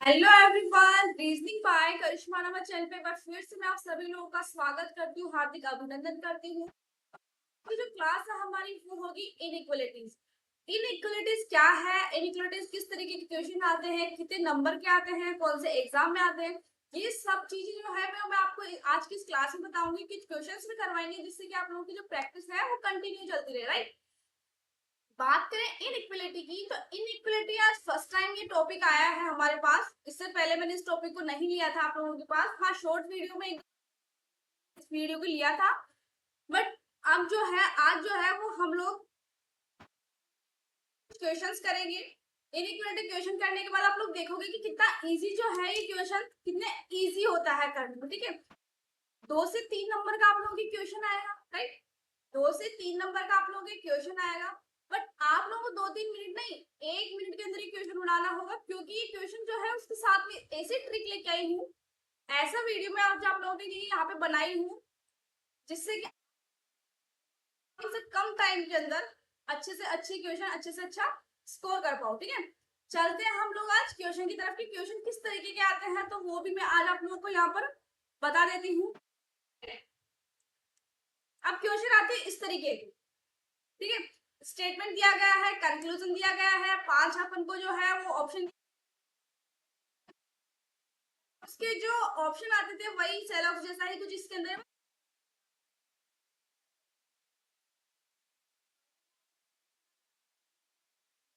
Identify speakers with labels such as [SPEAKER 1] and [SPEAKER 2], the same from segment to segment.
[SPEAKER 1] Hello everyone, reasoning bye करिश्मा नामा channel पे एक बार फिर से मैं आप सभी लोगों का स्वागत करती हूँ, हार्दिक अभिनंदन करती हूँ। अभी जो क्लास है हमारी वो होगी इनइक्वालिटीज। इनइक्वालिटीज क्या है, इनइक्वालिटीज किस तरीके के क्वेश्चन आते हैं, कितने नंबर के आते हैं, कौन से एग्जाम में आते हैं, ये सब चीजें जो है मैं आपको आज की इस क्लास में बताऊंगी। कुछ क्वेश्चन भी करवाएंगे जिससे कि आप लोगों की जो प्रैक्टिस है वो कंटिन्यू चलती रहे, राइट। बात करें इनइक्वालिटी की, तो इनइक्वालिटी आज फर्स्ट टाइम ये टॉपिक आया है हमारे पास। इससे पहले मैंने इस टॉपिक को नहीं लिया था आप लोगों के पास। हाँ, शॉर्ट वीडियो में इस वीडियो को लिया था, बट अब जो है आज जो है वो हम लोग क्वेश्चंस करेंगे। इनइक्वालिटी क्वेश्चन करने के बाद आप लोग देखोगे कि कितना इजी जो है ये क्वेश्चन, कितने इजी होता है करने में, ठीक है। 2 से 3 नंबर का आप लोगों के क्वेश्चन आएगा, राइट। 2 से 3 नंबर का आप लोगों के क्वेश्चन आएगा, बट आप लोगों को 2-3 मिनट नहीं, 1 मिनट के अंदर ये क्वेश्चन बनाना होगा, क्योंकि ये क्वेश्चन जो है उसके साथ में ऐसी ट्रिक लेके आई हूँ, ऐसा वीडियो में आज आप लोगों के लिए यहाँ पे बनाई हूँ, जिससे कि से कम टाइम के अंदर अच्छे से अच्छे क्वेश्चन, अच्छे से अच्छा स्कोर कर पाओ, ठीक है। चलते हैं हम लोग आज क्वेश्चन की तरफ कि क्वेश्चन किस तरीके के आते हैं, तो वो भी मैं आज आप लोगों को यहाँ पर बता देती हूँ। अब क्वेश्चन आते हैं इस तरीके के, ठीक है। स्टेटमेंट दिया गया है, कंक्लूजन दिया गया है, 5 अपन को जो है वो ऑप्शन, उसके जो ऑप्शन आते थे वही सेलॉक्स जैसा ही कुछ इसके अंदर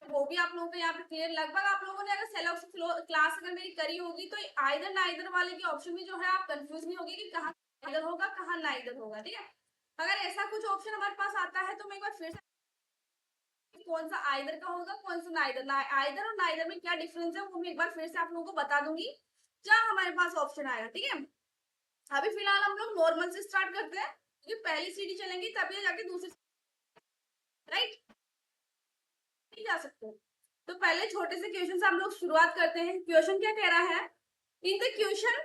[SPEAKER 1] वो भी आप लोगों को यहाँ पे क्लियर। लगभग आप लोगों ने अगर सेलॉक्स क्लास अगर मेरी करी होगी तो आइदर ना इधर वाले के ऑप्शन में जो है आप कंफ्यूज नहीं होगी कि कहाँ इधर होगा कहाँ ना इधर होगा, ठीक है। अगर ऐसा कुछ ऑप्शन हमारे पास आता है तो मैं एक बार फिर से कौन सा आइदर का होगा, कौन सा नाइदर, ना आइदर और नाइदर में क्या डिफरेंस है वो मैं एक बार फिर से आप लोगों को बता दूंगी जहाँ हमारे पास ऑप्शन आएगा, ठीक है। अभी फिलहाल हम लोग नॉर्मल से स्टार्ट करते हैं, क्योंकि पहली सीढ़ी चलेंगी तभी जाके दूसरी, राइट, नहीं जा सकते। तो पहले छोटे से क्वेश्चन से हम लोग शुरुआत करते हैं। क्वेश्चन क्या कह रहा है, इन द क्वेश्चन,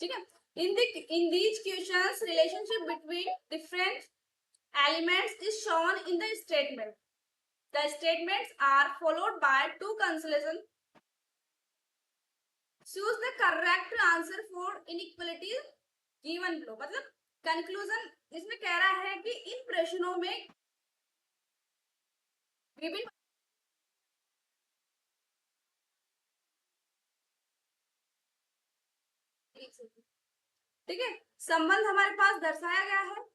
[SPEAKER 1] ठीक है, in these questions relationship between different elements is shown in the statement, the statements are followed by two consolation, choose the correct answer for inequalities given below. मतलब conclusion इसमें कह रहा है कि इन प्रश्नों में विभिन्न, ठीक है, संबंध हमारे पास दर्शाया गया है।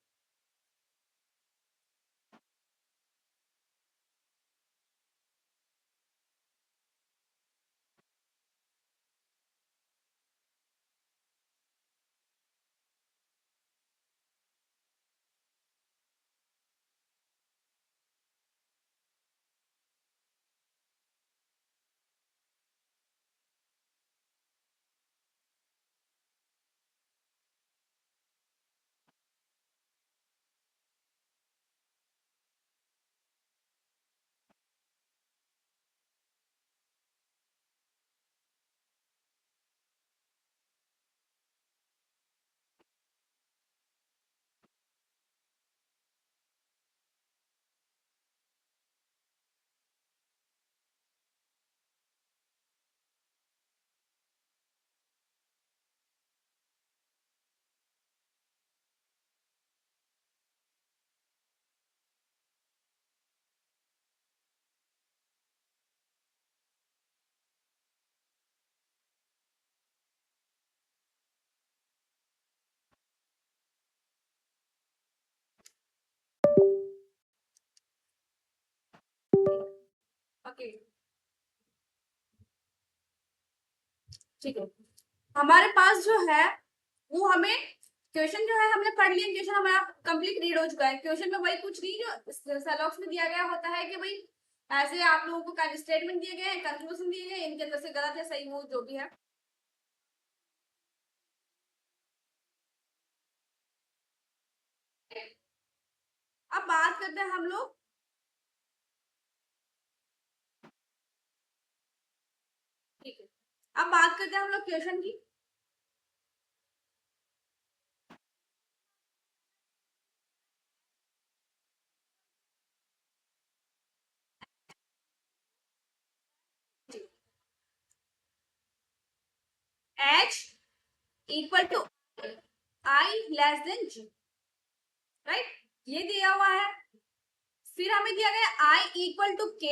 [SPEAKER 1] ओके, ठीक है। हमारे पास जो है वो हमें क्वेश्चन जो है हमने पढ़ लिया, क्वेश्चन हमारा कंप्लीट रीड हो चुका है। क्वेश्चन में वही कुछ नहीं जो सेलॉक्स में दिया गया होता है कि भाई ऐसे आप लोगों को स्टेटमेंट दिए गए हैं, कंक्लूजन दिए गए, इनके अंदर से गलत है सही वो जो भी है। अब बात करते हैं हम लोग, ठीक है, अब बात करते हैं हम लोग क्वेश्चन की। H equal to I less than G, right, ये दिया हुआ है। फिर हमें दिया गया I इक्वल टू K,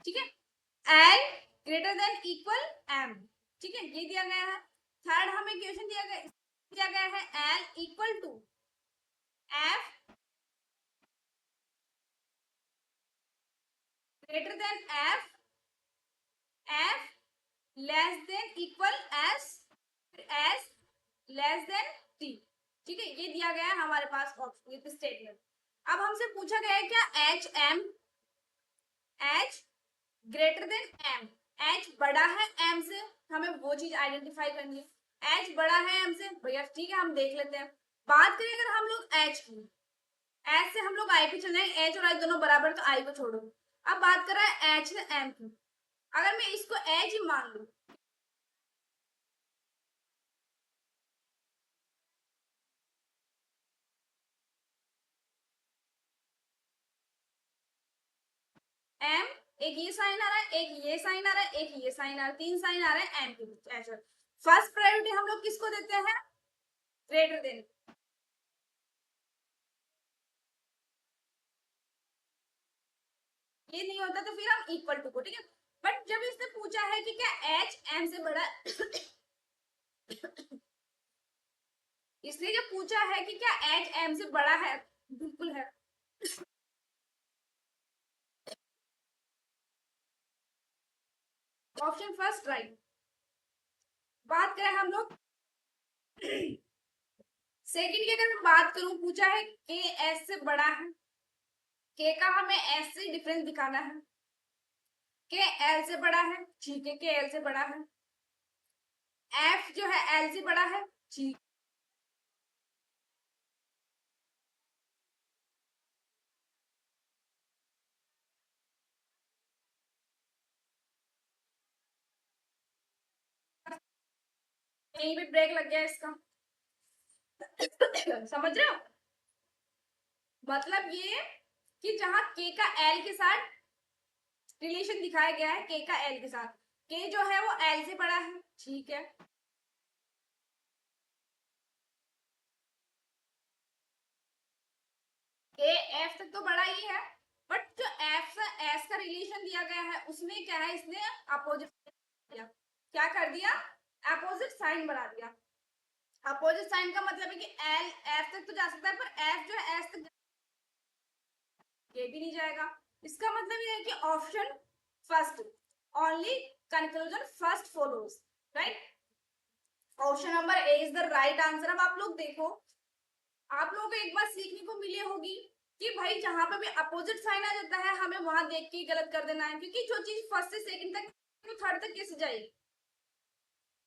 [SPEAKER 1] ठीक है, L greater than equal M, ठीक है, ये दिया गया है। थर्ड हमें क्वेश्चन दिया गया है L equal to F greater than F less than equal S less than T, ठीक है, ये दिया गया है हमारे पास ऑप्शन स्टेटमेंट। अब हमसे पूछा गया है क्या H greater than M, H बड़ा है M से, हमें वो चीज आइडेंटिफाई करनी है। H बड़ा है M से, भैया ठीक है, हम देख लेते हैं। बात करें अगर हम लोग H की, H से हम लोग I पे चले, H और I दोनों बराबर, तो I को छोड़ो। अब बात कर रहा है H से M की, अगर मैं इसको H ही मान लू, M, एक ये साइन आ रहा है, एक ये साइन आ रहा है, एक ये साइन आ रहा है, तीन साइन आ रहा है M के। फर्स्ट प्रायोरिटी हम लोग किसको देते हैं, ग्रेटर देन। ये नहीं होता तो फिर हम इक्वल टू को, ठीक है। बट जब इसने पूछा है कि क्या H M से बड़ा इसलिए जब पूछा है कि क्या H M से बड़ा है, बिल्कुल है। Option first right. बात करें हम लोग सेकंड की, अगर मैं बात करूं, पूछा है K S से बड़ा है, K का हमें S से डिफरेंस दिखाना है। K L से बड़ा है, ठीक है, K L से बड़ा है। F जो है L से बड़ा है, ठीक। यहीं पे ब्रेक लग गया इसका समझ रहे हो, मतलब ये कि जहां K का L के साथ रिलेशन दिखाया गया है, K का L के साथ, K जो है वो L से बड़ा है, ठीक है। K F तक तो बड़ा ही है, बट जो F से S का रिलेशन दिया गया है उसमें क्या है, इसने अपोजिट किया, क्या कर दिया, अपोजिट साइन बढ़ा दिया। अपोजिट साइन का मतलब है कि L F तक तो जा सकता है, पर F जो है S तक ये भी नहीं जाएगा। इसका मतलब ये है कि option first, only conclusion first follows, right. Option number A is the right answer. अब आप लोग देखो, आप लोगों को एक बात सीखने को मिली होगी कि भाई जहां पे भी अपोजिट साइन आ जाता है हमें वहां देख के गलत कर देना है, क्योंकि जो चीज फर्स्ट से सेकंड तक तो थर्ड तक कैसे जाएगी,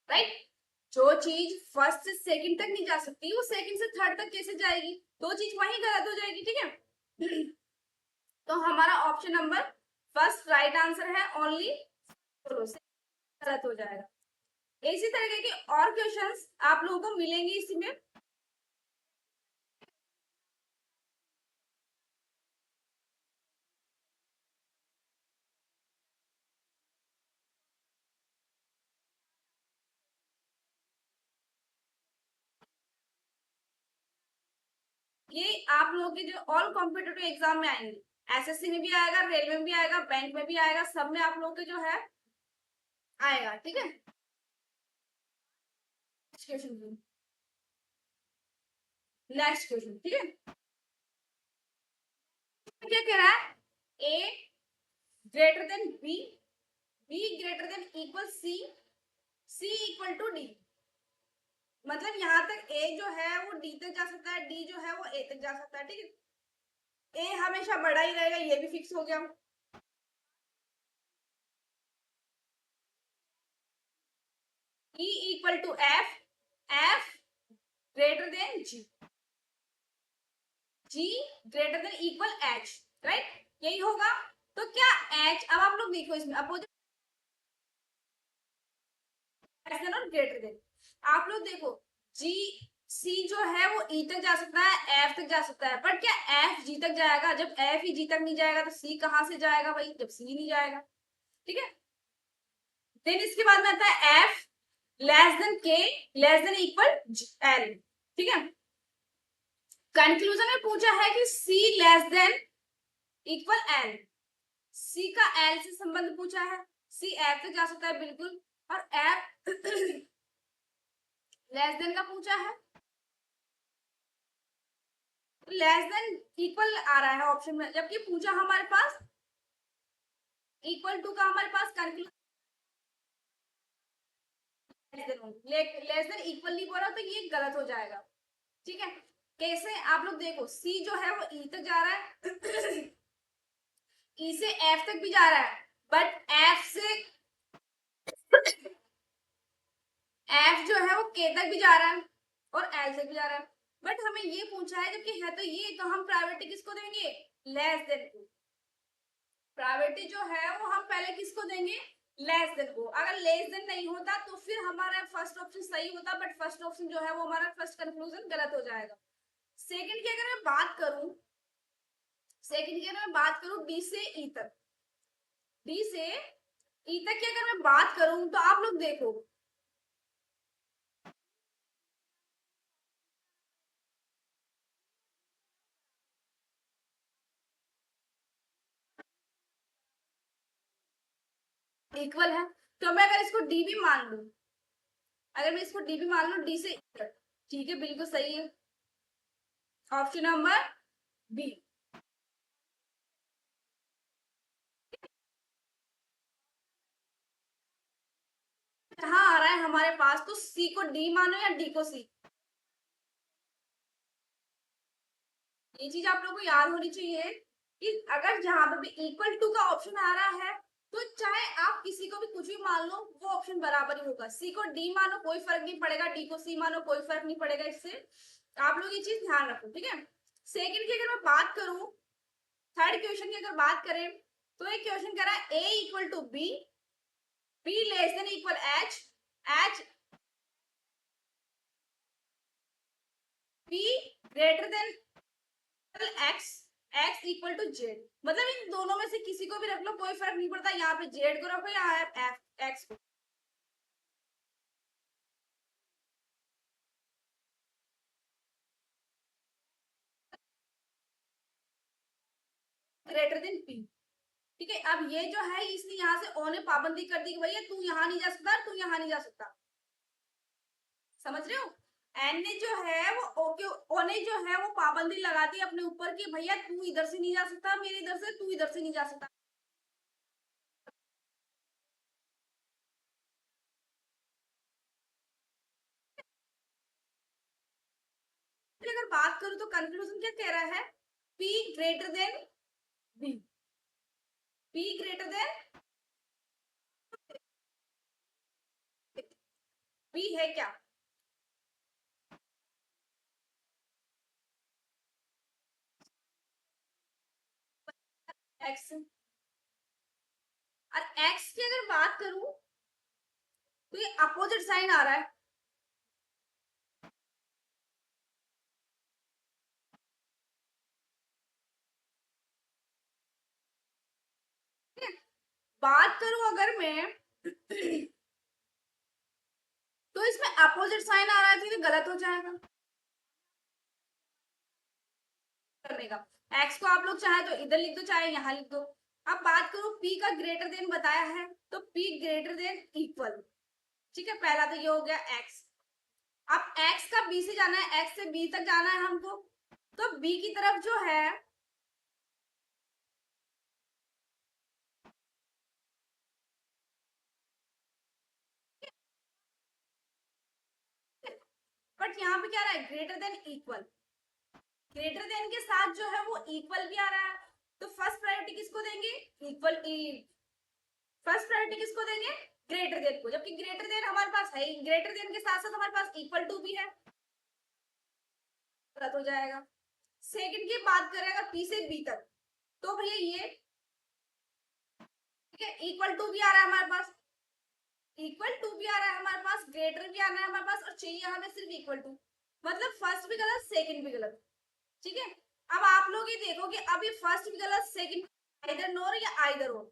[SPEAKER 1] राइट। जो चीज फर्स्ट से सेकंड तक नहीं जा सकती वो सेकंड से थर्ड तक कैसे जाएगी, दो चीज वहीं गलत हो जाएगी, ठीक है। तो हमारा option number first right answer है, ओनली गलत हो जाएगा। इसी तरीके के और क्वेश्चंस आप लोगों को मिलेंगे इसी में। ये आप लोगों के जो ऑल कॉम्पिटेटिव एग्जाम में आएंगे, एसएससी में भी आएगा, रेलवे में भी आएगा, बैंक में भी आएगा, सब में आप लोगों के जो है आएगा, ठीक है। नेक्स्ट क्वेश्चन, ठीक है, क्या कह रहा है, A greater than B, B greater than equal C, C equal to D. मतलब यहाँ तक ए जो है वो डी तक जा सकता है, डी जो है वो ए तक जा सकता है, ठीक है। ए हमेशा बड़ा ही रहेगा, ये भी फिक्स हो गया। E equal to F, F greater than G, G greater than equal H, right, यही होगा। तो क्या एच, अब आप लोग देखो इसमें अपोजिट और ग्रेटर देन, आप लोग देखो जी सी जो है वो ई तक जा सकता है, एफ तक जा सकता है, पर क्या एफ जी तक जाएगा, जब एफ ही जी तक नहीं जाएगा तो सी कहां से जाएगा भाई, जब सी नहीं जाएगा, ठीक है। देन इसके बाद में आता है एफ लेस देन के लेस देन इक्वल एल, ठीक है। कंक्लूजन में पूछा है कि सी लेस देन इक्वल एल, सी का एल से संबंध पूछा है, सी एफ तक जा सकता है बिल्कुल, और एफ लेस देन का पूछा है, लेस देन इक्वल आ रहा है ऑप्शन में, जबकि पूछा हमारे पास इक्वल टू का, हमारे पास कंक्लूजन लेस देन इक्वल नहीं बोला, तो ये गलत हो जाएगा, ठीक है। कैसे आप लोग देखो, सी जो है वो ई तक जा रहा है ई से एफ तक भी जा रहा है, बट एफ से एफ जो है वो के तक भी जा रहा है और एल तक भी जा रहा है, बट हमें ये पूछा है जबकि है तो ये, तो हम प्रायोरिटी किसको देंगे, लेस देन को। प्रायोरिटी जो है वो हम पहले किसको देंगे, लेस देन को। अगर लेस देन नहीं होता तो फिर हमारा फर्स्ट ऑप्शन सही होता, बट फर्स्ट ऑप्शन जो है वो हमारा फर्स्ट कंक्लूजन गलत हो जाएगा। सेकंड की अगर मैं बात करूं, सेकंड की अगर मैं बात करूं डी से ई तक, डी से ई तक की अगर मैं बात करूं तो आप लोग देखो, इक्वल है, तो मैं अगर इसको डी भी मान लू, अगर मैं इसको डी भी मान लू डी से, ठीक है बिल्कुल सही है, ऑप्शन नंबर बी। कहाँ आ रहा है हमारे पास, तो सी को डी मानो या डी को सी, ये चीज आप लोगों को याद होनी चाहिए कि अगर जहां पे भी इक्वल टू का ऑप्शन आ रहा है, तो चाहे आप किसी को भी कुछ भी मान लो, वो ऑप्शन बराबर ही होगा। सी को डी मानो कोई फर्क नहीं पड़ेगा, डी को सी मानो कोई फर्क नहीं पड़ेगा, इससे आप लोग ये चीज ध्यान रखो, ठीक है। सेकंड की अगर मैं बात करूं, थर्ड क्वेश्चन की अगर बात करें, तो एक क्वेश्चन कह रहा है A equal to B, B less than equal H, H B greater than X, X equal to Z, मतलब इन दोनों में से किसी को भी रख लो कोई फर्क नहीं पड़ता, यहाँ पे जेड को रखो या एफ एक्स को। ग्रेटर देन पी, ठीक है। अब ये जो है इसने यहाँ से ओ ने पाबंदी कर दी कि भैया तू यहाँ नहीं जा सकता, तू यहाँ नहीं जा सकता, समझ रहे हो। एन ने जो है वो ओ के, ओ ने जो है वो पाबंदी लगा दी अपने ऊपर कि भैया तू इधर से नहीं जा सकता, मेरे इधर से तू इधर से नहीं जा सकता। अगर बात करूं तो कंक्लूजन क्या कह रहा है, P greater than B, P greater than B है क्या, एक्स। और एक्स की अगर बात करूं तो ये अपोजिट साइन आ रहा है, बात करूं अगर मैं तो इसमें अपोजिट साइन आ रहा है, तो ये गलत हो जाएगा करने का। एक्स को आप लोग चाहे तो इधर लिख दो, चाहे यहाँ लिख दो। अब बात करूं पी का ग्रेटर देन बताया है, तो पी ग्रेटर देन इक्वल, ठीक है, पहला तो ये हो गया एक्स। अब एक्स का बी से जाना है, एक्स से बी तक जाना है हमको, तो बी की तरफ जो है, बट यहाँ पे क्या रहा है, greater than equal, greater than के साथ जो है वो इक्वल भी आ रहा है, तो फर्स्ट प्रायोरिटी किसको देंगे, इक्वल, फर्स्ट प्रायोरिटी किसको देंगे, ग्रेटर देन को, जबकि ग्रेटर देन हमारे पास है, ग्रेटर देन के साथ साथ हमारे पास इक्वल टू भी है, गलत हो जाएगा। सेकंड की बात करें अगर पी से बी तक, तो भैया ये, ठीक है, इक्वल टू भी आ रहा है हमारे पास, इक्वल टू भी आ रहा है हमारे पास, ग्रेटर भी आ रहा है हमारे पास, और चाहिए हमें सिर्फ इक्वल टू, मतलब फर्स्ट भी गलत सेकंड भी गलत, ठीक है। अब आप लोग ये देखो कि अभी फर्स्ट भी गलत, सेकंड आइदर नोर या आइदर और,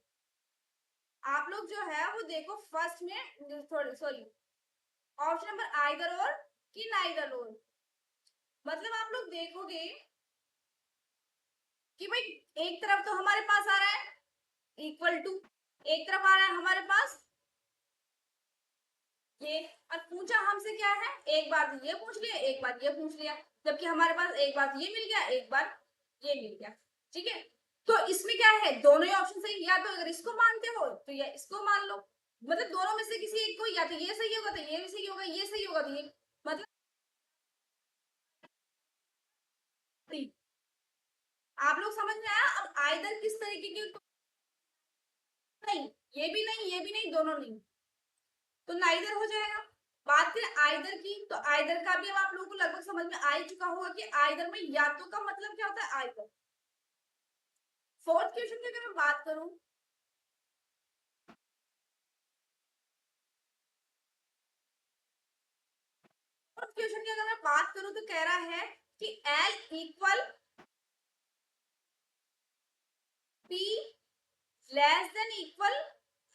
[SPEAKER 1] आप लोग जो है वो देखो फर्स्ट में, सॉरी, ऑप्शन नंबर आइदर और कि नाइदर और, मतलब आप लोग देखोगे कि भाई एक तरफ तो हमारे पास आ रहा है इक्वल टू, एक तरफ आ रहा है हमारे पास ये, और पूछा हमसे क्या है, एक बार ये पूछ लिया एक बार ये पूछ लिया, जबकि हमारे पास एक बार ये मिल गया एक बार ये मिल गया। ठीक है, तो इसमें क्या है, दोनों ही ऑप्शन सही, या तो अगर इसको मानते हो तो या इसको मान लो, मतलब दोनों में से किसी एक को, या तो ये सही होगा तो ये भी सही होगा, ये सही होगा तो ये, मतलब आप लोग समझ में आया। अब आइदर किस तरीके की, नहीं ये भी नहीं ये भी नहीं दोनों नहीं, तो नाइदर हो जाएगा। बात करें आइदर की, तो आइदर का भी अब आप लोगों को लगभग समझ में आ ही चुका होगा कि आइदर में या तो का मतलब क्या होता है आइदर। फोर्थ क्वेश्चन की अगर मैं बात करूं, फोर्थ क्वेश्चन की अगर मैं बात करूं तो कह रहा है कि L equal P less than equal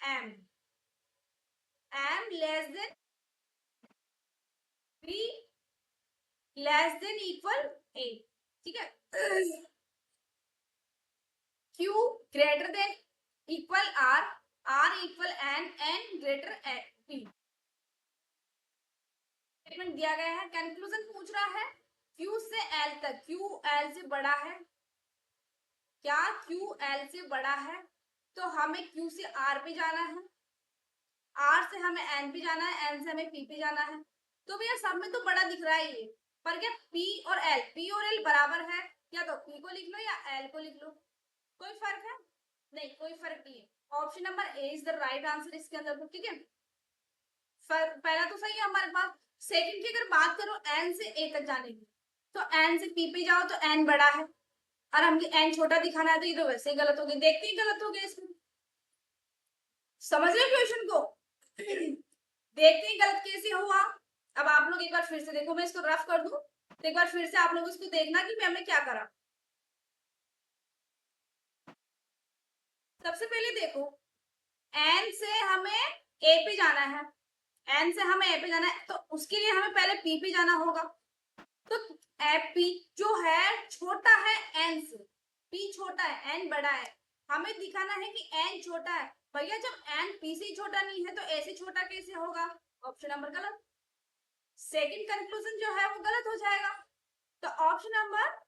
[SPEAKER 1] M, M less than P less than equal A. ठीक है, Q greater than equal R, R equal N, N greater P. Statement दिया गया है, कंक्लूजन पूछ रहा है क्यू से एल तक, क्यू एल से बड़ा है क्या, क्यू एल से बड़ा है, तो हमें क्यू से आर पे जाना है, आर से हमें एन पे जाना है, एन से हमें पी पे जाना है। तो भैया सब में तो बड़ा दिख रहा है ये, पर क्या पी और एल, पी और एल बराबर है, या तो पी को लिख लो या एल को लिख लो, कोई फर्क है नहीं, कोई फर्क नहीं है। Option number A is the right answer इसके अंदर। ठीक है, पहला तो सही है हमारे पास। सेकंड की अगर बात करो एन से ए तक जाने की, तो एन से पी पे जाओ तो एन बड़ा है, और हमको एन छोटा दिखाना है, तो ये तो वैसे ही गलत हो गई, देखते ही गलत हो गया इसमें। समझ रहे क्वेश्चन को? देखते ही गलत कैसे हुआ। अब आप लोग एक बार फिर से देखो, मैं इसको रफ कर दूं तो एक बार फिर से आप लोग इसको देखना कि मैम ने क्या करा। सबसे पहले देखो, एन से हमें ए पे जाना है, एन से हमें ए पे जाना है, तो उसके लिए हमें पहले पी पे जाना होगा। तो पी जो है छोटा है एन से, पी छोटा है एन बड़ा है, हमें दिखाना है कि एन छोटा है। भैया जब एन पी से छोटा नहीं है तो ऐसे छोटा कैसे होगा, ऑप्शन नंबर गलत, सेकंड कंक्लूजन जो है वो गलत हो जाएगा। तो ऑप्शन नंबर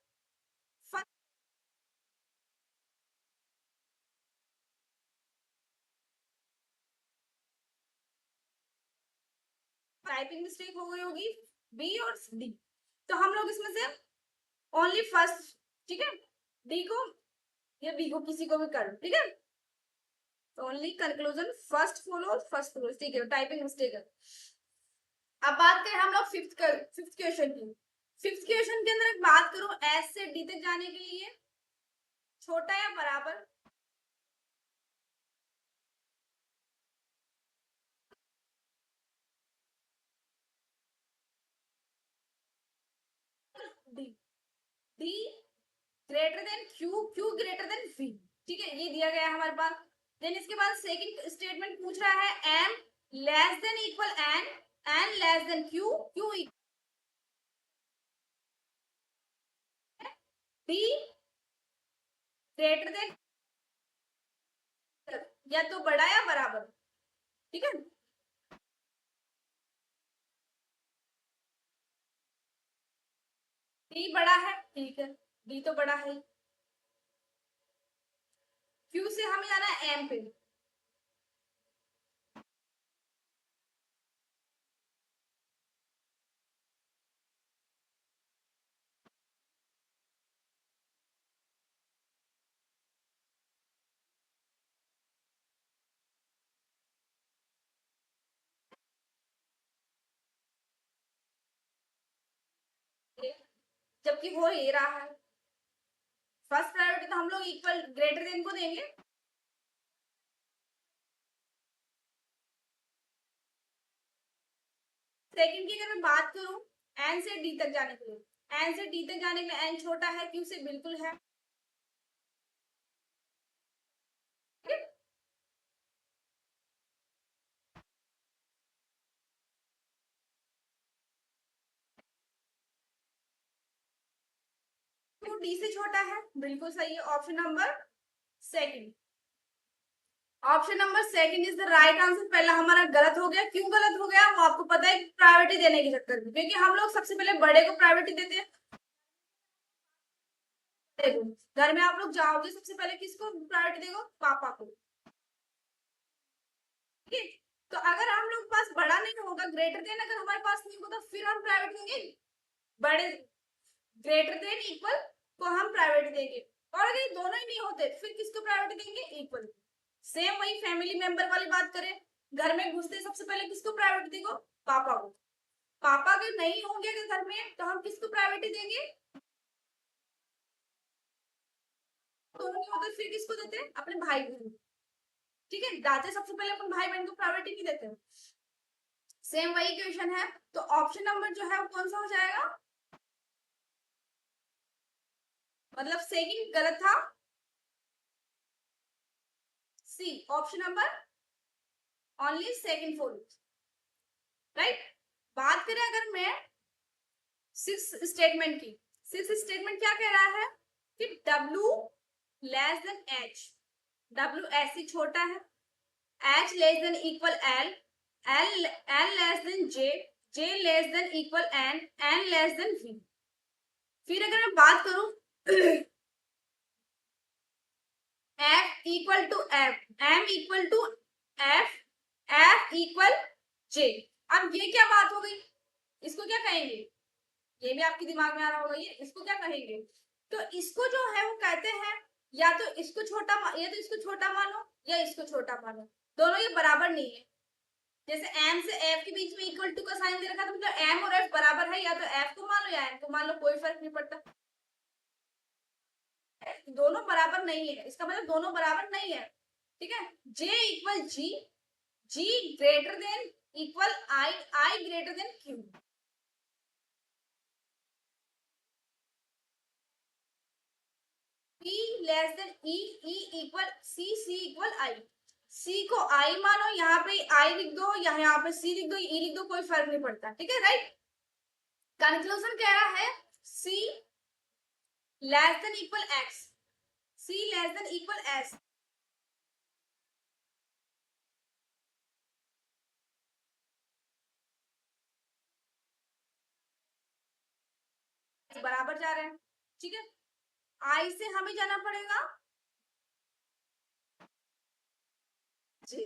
[SPEAKER 1] टाइपिंग मिस्टेक हो गई होगी, बी और डी, तो हम लोग इसमें से ओनली फर्स्ट, ठीक है, डी को या बी को किसी को भी कर लो, ठीक है, ओनली कंक्लूजन फर्स्ट फॉलो, ठीक है, टाइपिंग मिस्टेक है। अब बात करें हम लोग फिफ्थ क्वेश्चन की। फिफ्थ क्वेश्चन के अंदर बात करूं एस से डी तक जाने के लिए, छोटा या बराबर, D, D greater than Q, Q greater than V. ठीक है, ये दिया गया है हमारे पास। देन इसके बाद सेकंड स्टेटमेंट पूछ रहा है M less than equal N, N less than Q, Q D greater than, या तो बड़ा या बराबर। ठीक है, डी बड़ा है, ठीक है, डी तो बड़ा है। क्यू से हमें जाना है एम पे, जबकि वो ये रहा है फर्स्ट प्रायोरिटी, तो हम लोग इक्वल ग्रेटर देन को देंगे। सेकंड की अगर मैं बात करूं एन से डी तक जाने के लिए, एन से डी तक जाने के लिए एन छोटा है क्यू से, बिल्कुल है। टू डी से छोटा है, बिल्कुल सही है, option number second. Option number second is the right answer. पहला हमारा गलत हो गया, क्यों गलत हो गया वो आपको पता है, प्रायोरिटी देने के चक्कर में, क्योंकि हम लोग सबसे पहले बड़े को प्रायोरिटी देते हैं। घर में आप लोग जाओगे सबसे पहले किसको प्रायोरिटी देगा, पापा को, ठीक है। तो अगर हम लोग पास बड़ा नहीं होगा, ग्रेटर देन अगर हमारे पास नहीं होगा, तो फिर हम प्रायोरिटी देंगे बड़े, ग्रेटर देन इक्वल को हम प्रायोरिटी देंगे। और अगर ये दोनों ही नहीं होते फिर किसको प्रायोरिटी देंगे, इक्वल। सेम वही फैमिली मेंबर वाली बात करें, घर में घुसते सबसे पहले किसको प्रायोरिटी देंगे, पापा को। पापा अगर नहीं होंगे अगर घर में तो हम किसको प्रायोरिटी देंगे, दोनों नहीं होते फिर किसको देते हैं, अपने भाई बहन, ठीक है। दाते सबसे पहले अपन भाई बहन को प्रायोरिटी नहीं देते। सेम वही क्वेश्चन है, तो ऑप्शन नंबर जो है वो कौन सा हो जाएगा, मतलब सेकंड गलत था, C option number only second fourth, right. बात करें अगर मैं सिक्स स्टेटमेंट की, सिक्स स्टेटमेंट क्या कह रहा है कि W less than H, W S से छोटा है, H less than equal L, L less than J, J less than equal N, N less than V। फिर अगर मैं बात करूं F equal to F, M equal to F, F equal J। अब ये क्या बात हो गई, इसको क्या कहेंगे, ये भी आपके दिमाग में आ रहा होगा, ये इसको क्या कहेंगे, तो इसको जो है वो कहते हैं या तो इसको छोटा या तो इसको छोटा मानो या इसको छोटा मानो, दोनों ये बराबर नहीं है। जैसे m से f के बीच में इक्वल टू का साइन दे रखा है, तो मतलब m और f बराबर है, या तो f को मान लो या n को मान लो, कोई फर्क नहीं पड़ता, दोनों बराबर नहीं है, इसका मतलब दोनों बराबर नहीं है, ठीक है। j equal g, g greater than equal i, i greater than q, P less than E, E equal C, C equal I, C को I मानो, यहाँ पे I लिख दो या यहाँ पे C लिख दो, E लिख दो, कोई फर्क नहीं पड़ता, ठीक है, राइट। कंक्लूजन कह रहा है C less than equal X, C less than equal S, बराबर जा रहे हैं, ठीक है। I से हमें जाना पड़ेगा J,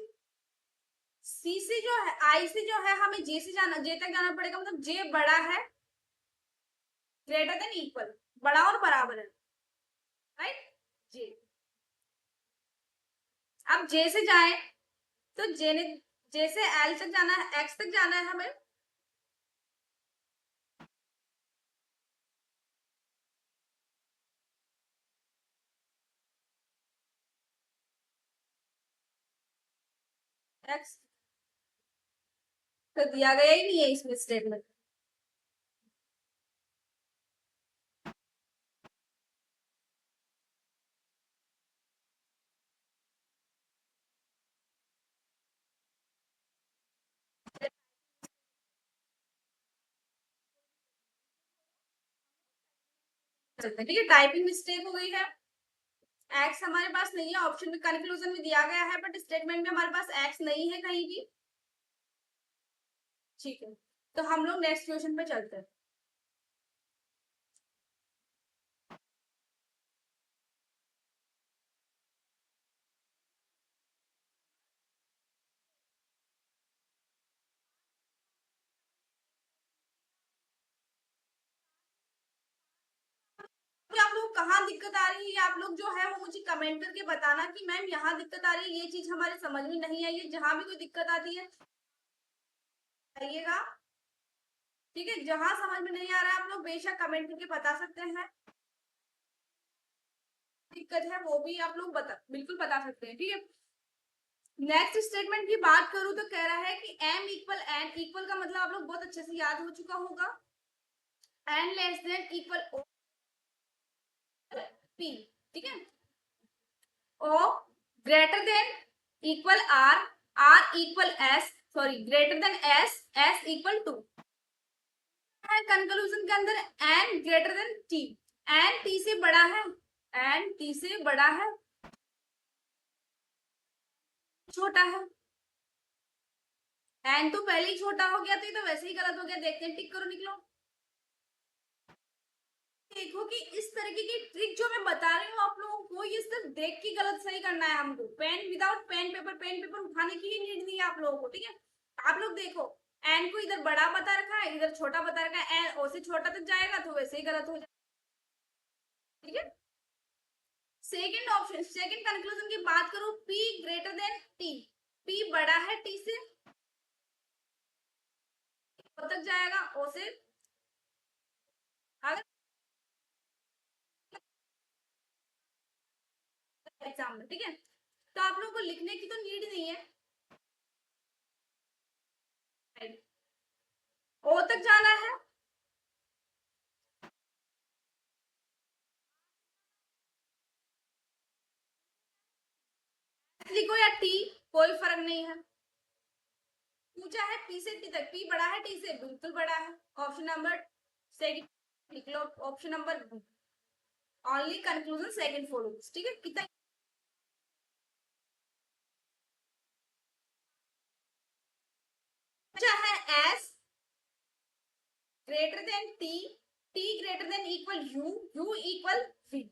[SPEAKER 1] C से जो है I से जो है हमें J से जाना, J तक जाना पड़ेगा, मतलब J बड़ा है, ग्रेटर देन इक्वल, बड़ा और बराबर है, राइट। J, अब J से जाए तो J से L तक जाना है, X तक जाना है हमें, X तो दिया गया ही नहीं है इसमें स्टेटमेंट। चलते ठीक है, टाइपिंग मिस्टेक हो गई है, एक्स हमारे पास नहीं है, ऑप्शन में कंक्लूजन में दिया गया है बट स्टेटमेंट में हमारे पास एक्स नहीं है कहीं भी, ठीक है। तो हम लोग नेक्स्ट क्वेश्चन पे चलते हैं। आप लोग कहाँ दिक्कत आ रही है, आप लोग जो है वो मुझे कमेंट करके बताना कि मैम यहाँ दिक्कत आ रही है, ये चीज हमारे समझ में नहीं आई है, जहां भी कोई दिक्कत आती है बताइएगा, ठीक है। जहां समझ में नहीं आ रहा है आप लोग बेशक कमेंट करके बता सकते हैं, दिक्कत है वो भी आप लोग बिल्कुल बता सकते हैं, ठीक है। नेक्स्ट स्टेटमेंट की बात करूं तो कह रहा है कि m इक्वल n, इक्वल का मतलब आप लोग बहुत अच्छे से याद हो चुका होगा, n less than equal o p, ठीक है। o greater than equal r, r equal s, sorry greater than s, s equal to, conclusion के अंदर n greater than t, N T से बड़ा है, एन टी से बड़ा है, छोटा है, एन तो पहले ही छोटा हो गया, तो ये तो वैसे ही गलत हो गया। देखते हैं, टिक करो, निकलो। देखो कि इस तरीके की ट्रिक जो मैं बता रही हूँ आप लोगों को, ये सिर्फ देख के गलत सही करना है हमको। पेन विदाउट पेन पेपर उठाने की ही नीड नहीं है आप लोगों को, ठीक है। आप लोग देखो, एन को इधर बड़ा बता रखा है, इधर छोटा बता रखा है, एन ओ से छोटा तक जाएगा तो वैसे ही गलत हो जाएगा, ठीक है। सेकेंड ऑप्शन, सेकेंड कंक्लूजन की बात करूं, P greater than T, P बड़ा है T से, O तक जाएगा, O से अगर एग्जाम में, ठीक है। तो आप लोगों को लिखने की तो नीड नहीं है, O तक जाना है, लिखो या T, कोई फर्क नहीं है। पूछा है P से T तक, P बड़ा है T से, बिल्कुल बड़ा है। ऑप्शन नंबर सेकंड लिख लो, option number only conclusion second follows, ठीक है। कितना पूछा है, S greater than T, T greater than equal U, U equal V,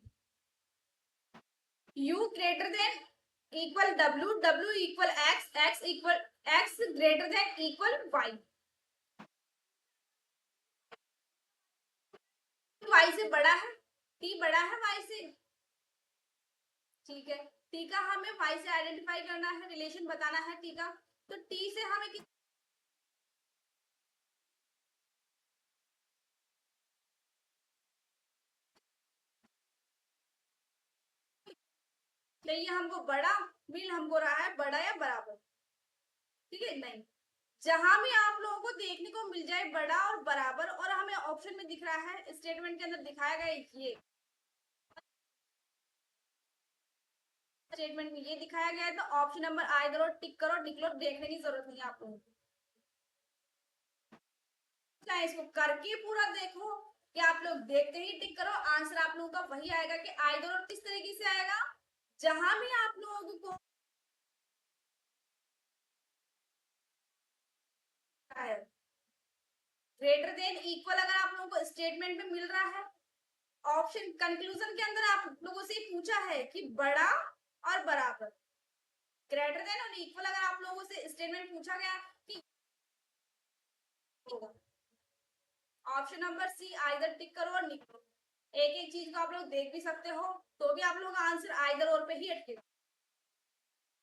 [SPEAKER 1] U greater than equal W, W equal X, X equal X greater than equal Y, Y से बड़ा है, T बड़ा है Y से, ठीक है। T का हमें Y से आइडेंटिफाई करना है, रिलेशन बताना है T का, तो T से हमें चाहिए, हमको बड़ा मिल हमको रहा है, बड़ा या बराबर, ठीक है। नहीं, जहां भी आप लोगों को देखने को मिल जाए बड़ा और बराबर, और हमें ऑप्शन में दिख रहा है, स्टेटमेंट के अंदर दिखाया गया ये स्टेटमेंट में ये दिखाया गया है, तो ऑप्शन नंबर आई करो, टिक करो, निकलो, देखने की जरूरत नहीं है आप लोगों को। चाहे इसको करके पूरा देखो, कि आप लोग देखते ही टिक करो, आंसर आप लोगों का वही आएगा कि आई करो। किस तरीके से आएगा, जहां भी आप लोगों को ग्रेटर देन इक्वल अगर आप लोगों को स्टेटमेंट में मिल रहा है, ऑप्शन कंक्लूजन के अंदर आप लोगों से पूछा है कि बड़ा और बराबर, ग्रेटर देन और इक्वल अगर आप लोगों से स्टेटमेंट पूछा गया कि ऑप्शन नंबर सी, आइदर टिक करो और निकलो। एक एक चीज को आप लोग देख भी सकते हो, तो भी आप लोगों का आंसर आइदर और पे ही अटकेगा।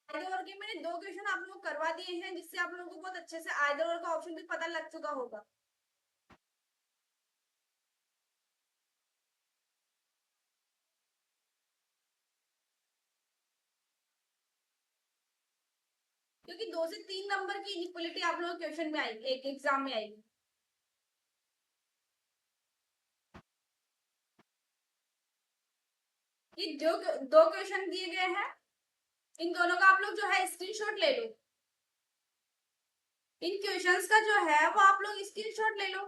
[SPEAKER 1] आइदर और के मैंने दो क्वेश्चन आप लोग करवा दिए हैं, जिससे आप लोगों को बहुत अच्छे से आइदर और का ऑप्शन भी पता लग चुका होगा। क्योंकि 2 से 3 नंबर की इक्वलिटी आप लोगों के क्वेश्चन में आएगी, एक एग्जाम में आएगी। ये जो दो क्वेश्चन दिए गए हैं, इन दोनों का आप लोग जो है स्क्रीनशॉट ले लो। इन क्वेश्चंस का जो है वो आप लोग स्क्रीनशॉट ले लो।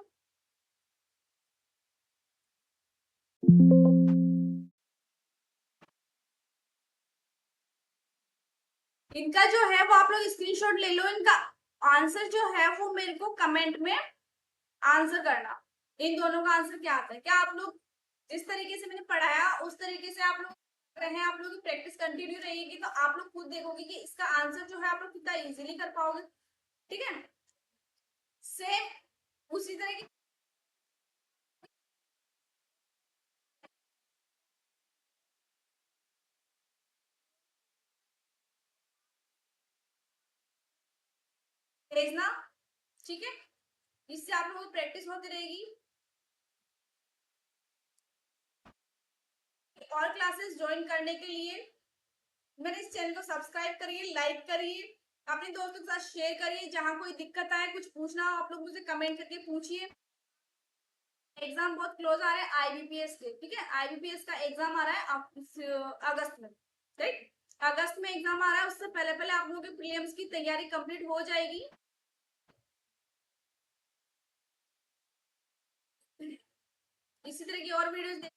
[SPEAKER 1] इनका जो है वो आप लोग स्क्रीनशॉट ले लो। इनका आंसर जो है वो मेरे को कमेंट में आंसर करना, इन दोनों का आंसर क्या आता है। क्या आप लोग जिस तरीके से मैंने पढ़ाया उस तरीके से आप लोग रहे, आप लोग की प्रैक्टिस कंटिन्यू रहेगी, तो आप लोग खुद देखोगे कि इसका आंसर जो है आप लोग कितना इजीली कर पाओगे, ठीक है। सेम उसी तरह की भेजना, ठीक है। इससे आप लोगों की प्रैक्टिस होती रहेगी। और क्लासेस ज्वाइन करने के लिए मेरे इस चैनल को सब्सक्राइब करिए, लाइक करिए, अपने दोस्तों के साथ शेयर करिए। जहां कोई दिक्कत आए, कुछ पूछना हो, आप लोग मुझे कमेंट करके पूछिए। एग्जाम बहुत क्लोज आ रहा है आईबीपीएस के, ठीक है। आईबीपीएस का एग्जाम आ रहा है अगस्त में, ठीक। अगस्त में एग्जाम आ रहा है, उससे पहले पहले आप लोगों के प्रीलिम्स की तैयारी कंप्लीट हो जाएगी। इसी तरह की और वीडियोस